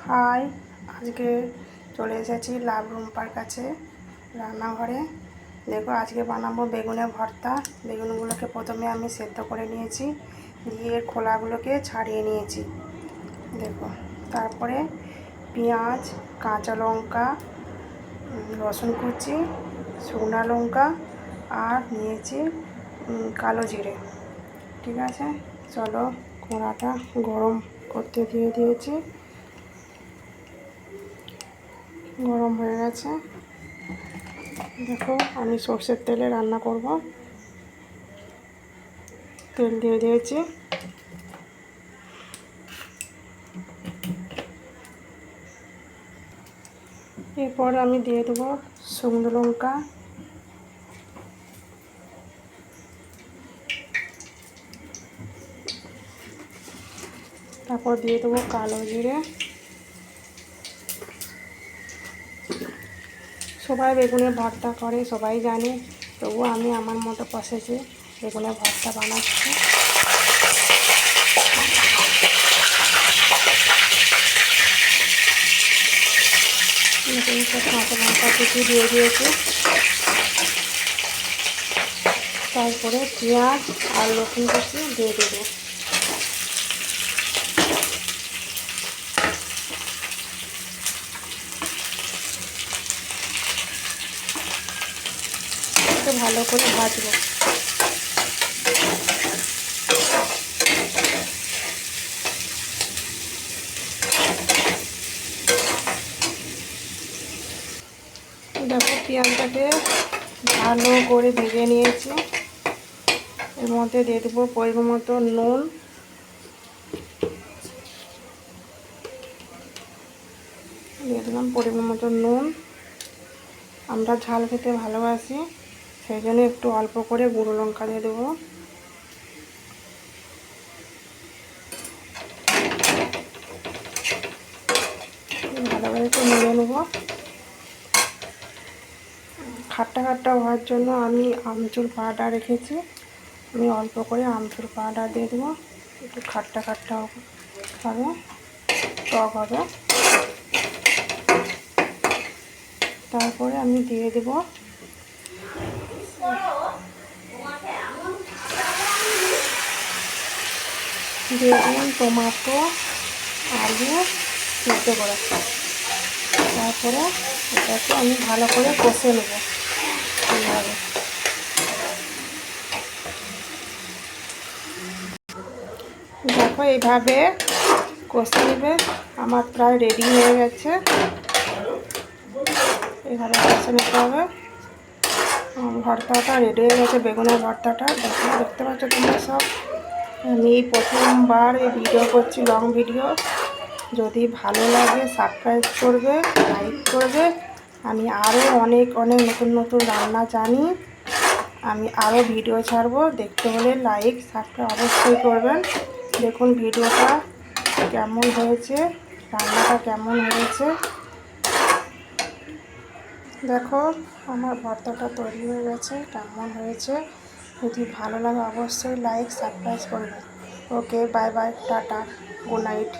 High, আজকে চলে এসেছি লাভ রুম্পার কাছে রান্নাঘরে। দেখো, আজকে বানাবো বেগুনের ভর্তা। বেগুনগুলোকে প্রথমে আমি সেদ্ধ করে নিয়েছি, দিয়ে খোলাগুলোকে ছাড়িয়ে নিয়েছি। দেখো, তারপরে পেঁয়াজ, কাঁচা লঙ্কা, রসুন কুচি, শুকনো লঙ্কা আর নিয়েছি কালো জিরে। ঠিক আছে, চলো কড়াটা গরম করতে দিয়ে দিয়েছি। গরম হয়ে গেছে। দেখো, আমি সর্ষের তেলে রান্না করব। তেল দিয়ে দিয়েছি। এরপর আমি দিয়ে দেবো শুকনো লঙ্কা, তারপর দিয়ে দেবো কালো জিরে। সবাই বেগুনের ভর্তা করে, সবাই জানে, তবুও আমি আমার মতো প্রসেসে বেগুনের ভর্তা বানাচ্ছি। কাঁচা লঙ্কা কুচি দিয়ে দিয়েছি। তারপরে পেঁয়াজ আর রসুন কুচি দিয়ে দেবো। একটু ভালো করে ভাজবো। দেখো, পেঁয়াজটাকে ভালো করে ভেজে নিয়েছি। এর মধ্যে দিয়ে দেবো পরিমাণ মতো নুন, দিয়ে দিলাম পরিমাণ মতো নুন। আমরা ঝাল খেতে ভালোবাসি, সেই জন্য একটু অল্প করে গুঁড়ো লঙ্কা দিয়ে দেবো। ভালোভাবে একটু নেড়ে নেবো। খাট্টা খাট্টা হওয়ার জন্য আমি আমচুর পাউডার রেখেছি, আমি অল্প করে আমচুর পাউডার দিয়ে দেবো। একটু খাট্টা খাট্টা হবে, টক হবে। তারপরে আমি দিয়ে দেব বেগুন, টমেটো, আলু সিদ্ধ করা। তারপরে এটাকে আমি ভালো করে কষে নেব। এইভাবে দেখো, এইভাবে কষে নেবে। আমার প্রায় রেডি হয়ে গেছে। এইভাবে কষে নিতে হবে। ভর্তাটা রেডি হয়ে গেছে, বেগুনের ভর্তাটা। দেখো, দেখতে পাচ্ছ তোমরা সব। আমি প্রথমবার এই ভিডিও করছি, লং ভিডিও। যদি ভালো লাগে সাবস্ক্রাইব করবে, লাইক করবে। আমি আরও অনেক অনেক নতুন নতুন রান্না জানি, আমি আরও ভিডিও ছাড়বো। দেখতে হলে লাইক সাবস্ক্রাইব অবশ্যই করবেন। দেখুন ভিডিওটা কেমন হয়েছে, রান্নাটা কেমন হয়েছে। দেখো, আমার ভর্তাটা তৈরি হয়ে গেছে, কেমন হয়েছে। যদি ভালো লাগে অবশ্যই লাইক সাবস্ক্রাইব করবেন। Okay, bye bye, tata, good night.